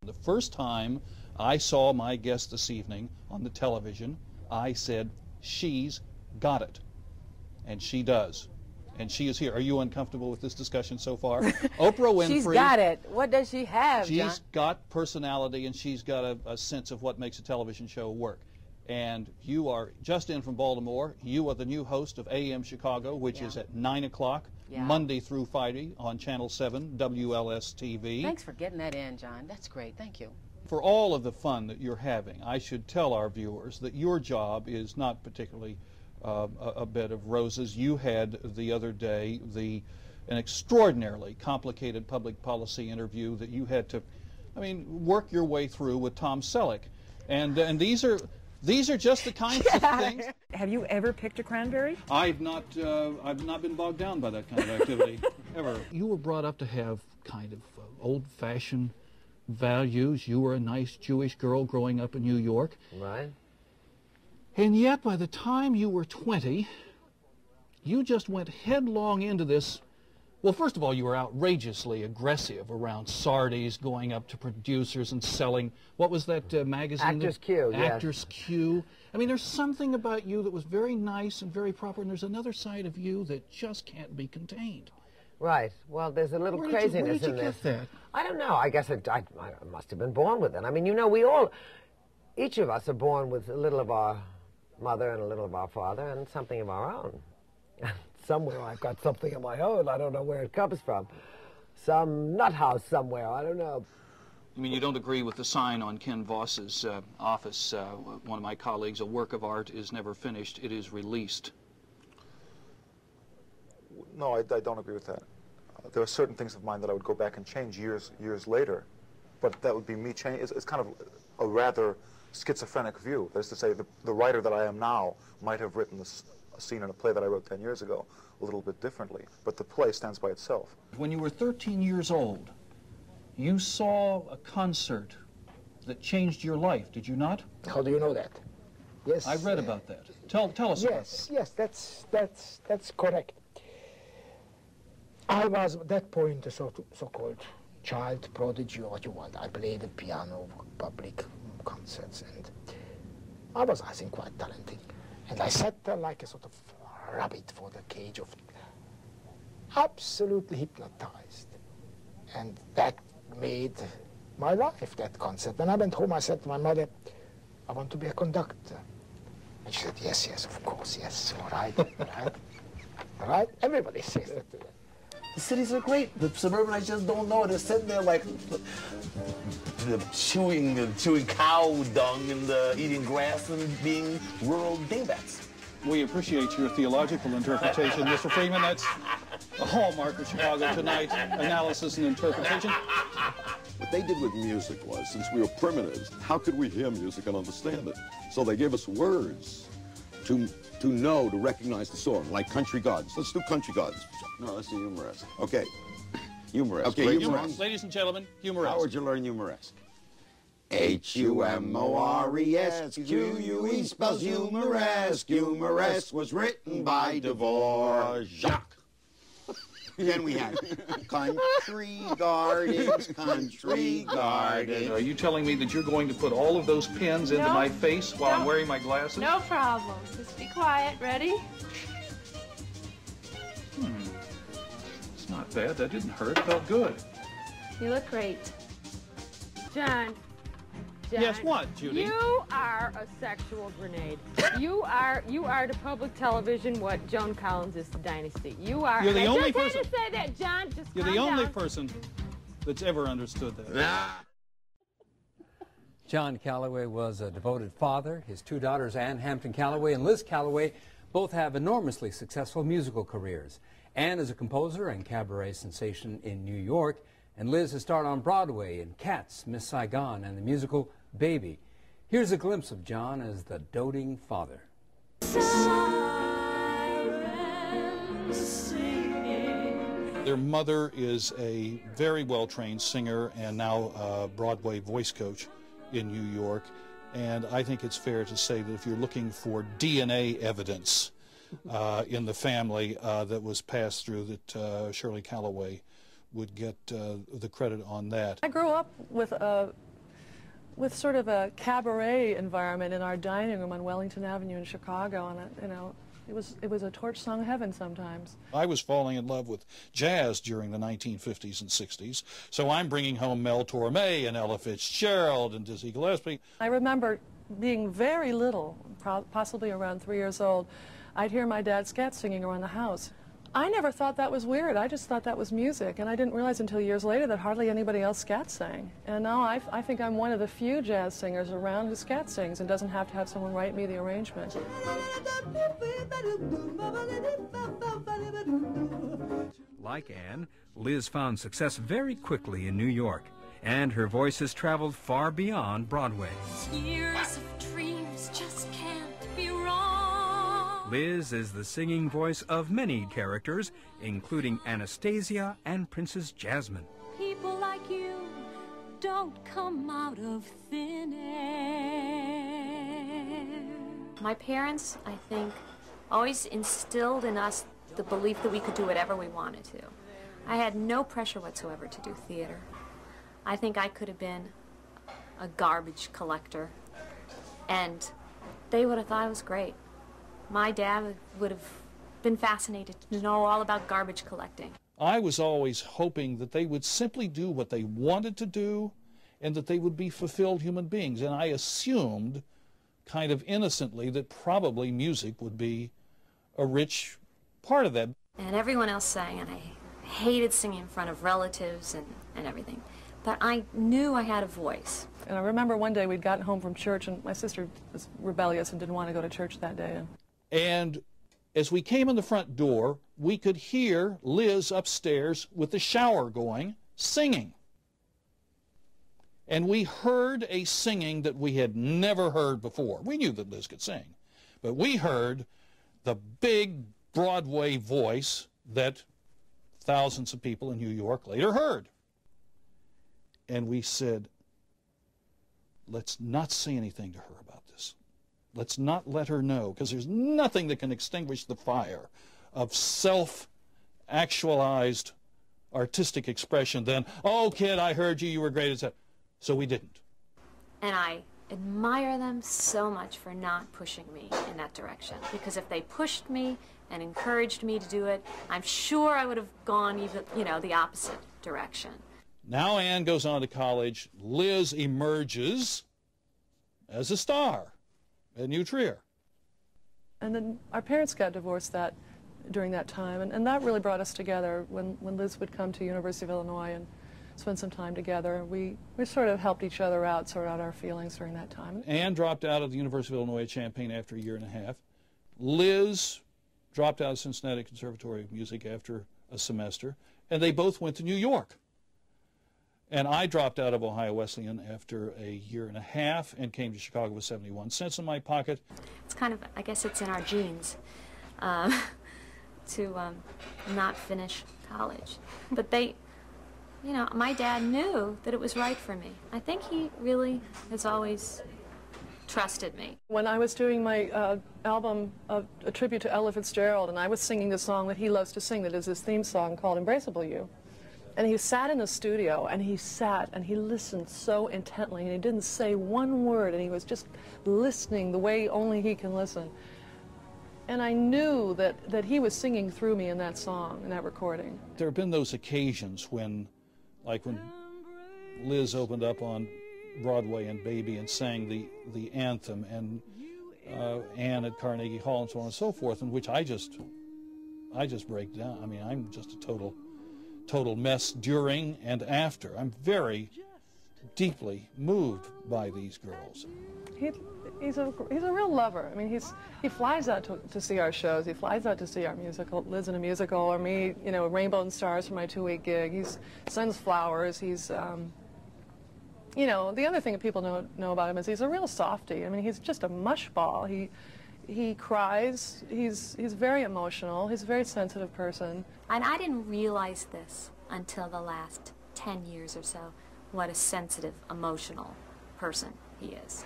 The first time I saw my guest this evening on the television, I said, she's got it. And she does. And she is here. Are you uncomfortable with this discussion so far? Oprah Winfrey. She's got it. What does she have, She's John? got personality, and she's got a sense of what makes a television show work. And you are just in from Baltimore. You are the new host of AM Chicago, which is at 9 o'clock, Monday through Friday on Channel 7, WLS-TV. Thanks for getting that in, John. That's great. Thank you. For all of the fun that you're having, I should tell our viewers that your job is not particularly a bed of roses. You had the other day an extraordinarily complicated public policy interview that you had to, work your way through with Tom Selleck, and these are just the kinds of things. Have you ever picked a cranberry? I've not been bogged down by that kind of activity ever. You were brought up to have kind of old-fashioned values. You were a nice Jewish girl growing up in New York. Right. And yet, by the time you were 20, you just went headlong into this. Well, first of all, you were outrageously aggressive around Sardi's, going up to producers and selling, what was that magazine? Actors Q, yes. Actors Q. There's something about you that was very nice and very proper, and there's another side of you that just can't be contained. Right. Well, there's a little craziness in this. Where did you get that? I don't know. I guess I must have been born with it. Each of us are born with a little of our mother and a little of our father and something of our own. Somewhere I've got something of my own. I don't know where it comes from. Some nut house somewhere. I don't know. You mean you don't agree with the sign on Ken Voss's office? One of my colleagues, a work of art is never finished, it is released. No, I don't agree with that. There are certain things of mine that I would go back and change years later, but that would be me changing. It's kind of a rather schizophrenic view. That is to say, the writer that I am now might have written a scene in a play that I wrote 10 years ago a little bit differently, but the play stands by itself. When you were 13 years old, you saw a concert that changed your life, did you not? How do you know that? Yes. I read about that. Tell us about that. Yes, that's correct. I was at that point a so-called child prodigy, or what you want. I played the piano for public concerts, and I was, I think, quite talented. And I sat there like a sort of rabbit for the cage of absolutely hypnotized. And that made my life, that concert. When I went home, I said to my mother, I want to be a conductor. And she said, yes, of course, yes, all right, all right. All right? Everybody says that to them. The cities are great. The suburbanites just don't know. They're sitting there like chewing cow dung and eating grass and being rural dingbats. We appreciate your theological interpretation, Mr. Freeman. That's the hallmark of Chicago Tonight, analysis and interpretation. What they did with music was, since we were primitives, how could we hear music and understand it? So they gave us words to recognize the song, like Country Gods. Let's do Country Gods. No, let's do Humoresque. Okay. Humoresque. Okay, Humoresque. Ladies and gentlemen, Humoresque. How would you learn Humoresque? H-U-M-O-R-E-S-Q-U-E spells Humoresque. Humoresque was written by Dvorak. Then we had Country Gardens, Country Gardens. Are you telling me that you're going to put all of those pins into my face while I'm wearing my glasses? No problem. Just be quiet. Ready? It's not bad. That didn't hurt. It felt good. You look great. John. Yes, what, Judy? You are a sexual grenade. You are to public television what Joan Collins is to Dynasty. You are. You're the only person. To say that, John. Just You're the only person that's ever understood that. John Callaway was a devoted father. His two daughters, Ann Hampton Callaway and Liz Callaway, both have enormously successful musical careers. Ann is a composer and cabaret sensation in New York, and Liz has starred on Broadway in Cats, Miss Saigon, and the musical Baby. Here's a glimpse of John as the doting father. Their mother is a very well-trained singer and now a Broadway voice coach in New York. And I think it's fair to say that if you're looking for DNA evidence in the family that was passed through, that Shirley Callaway would get the credit on that. I grew up with a with sort of a cabaret environment in our dining room on Wellington Avenue in Chicago, and you know, it was a torch song heaven sometimes. I was falling in love with jazz during the 1950s and 60s, so I'm bringing home Mel Torme and Ella Fitzgerald and Dizzy Gillespie. I remember being very little, possibly around 3 years old, I'd hear my dad scat singing around the house. I never thought that was weird. I just thought that was music, and I didn't realize until years later that hardly anybody else scat sang. And now I think I'm one of the few jazz singers around who scat sings and doesn't have to have someone write me the arrangement. Like Anne, Liz found success very quickly in New York, and her voice has traveled far beyond Broadway. Years of dreams just can't be wrong. Liz is the singing voice of many characters, including Anastasia and Princess Jasmine. People like you don't come out of thin air. My parents, I think, always instilled in us the belief that we could do whatever we wanted to. I had no pressure whatsoever to do theater. I think I could have been a garbage collector, and they would have thought I was great. My dad would have been fascinated to know all about garbage collecting. I was always hoping that they would simply do what they wanted to do and that they would be fulfilled human beings. And I assumed, kind of innocently, that probably music would be a rich part of that. And everyone else sang, and I hated singing in front of relatives and everything. But I knew I had a voice. And I remember one day we'd gotten home from church, and my sister was rebellious and didn't want to go to church that day. And as we came in the front door, we could hear Liz upstairs with the shower going, singing. And we heard a singing that we had never heard before. We knew that Liz could sing, but we heard the big Broadway voice that thousands of people in New York later heard. And we said, let's not say anything to her about this. Let's not let her know, because there's nothing that can extinguish the fire of self-actualized artistic expression than, oh, kid, I heard you, you were great, etc. So we didn't. And I admire them so much for not pushing me in that direction, because if they pushed me and encouraged me to do it, I'm sure I would have gone even, the opposite direction. Now Anne goes on to college. Liz emerges as a star at New Trier. And then our parents got divorced during that time, and that really brought us together. When Liz would come to University of Illinois and spend some time together, we sort of helped each other out, sort out our feelings during that time. Anne dropped out of the University of Illinois at Champaign after a year and a half. Liz dropped out of Cincinnati Conservatory of Music after a semester, and they both went to New York. And I dropped out of Ohio Wesleyan after a year and a half and came to Chicago with 71 cents in my pocket. It's kind of, I guess it's in our genes to not finish college. But they, my dad knew that it was right for me. I think he really has always trusted me. When I was doing my album, a tribute to Ella Fitzgerald, and I was singing the song that he loves to sing, that is his theme song called Embraceable You. And he sat in the studio, and he sat, and he listened so intently, and he didn't say one word, and he was just listening the way only he can listen. And I knew that he was singing through me in that song, in that recording. There have been those occasions when, like when Liz opened up on Broadway and Baby and sang the anthem, and Anne at Carnegie Hall and so on and so forth, in which I just break down. I mean, I'm just a total mess during and after. I'm very deeply moved by these girls. He's a real lover. I mean, he flies out to see our shows. He flies out to see our musical, Liz in a musical, or me, Rainbow and Stars for my 2-week gig. He sends flowers. He's, the other thing that people know about him is he's a real softie. I mean, he's just a mushball. He cries. He's very emotional. He's a very sensitive person. And I didn't realize this until the last 10 years or so, what a sensitive, emotional person he is.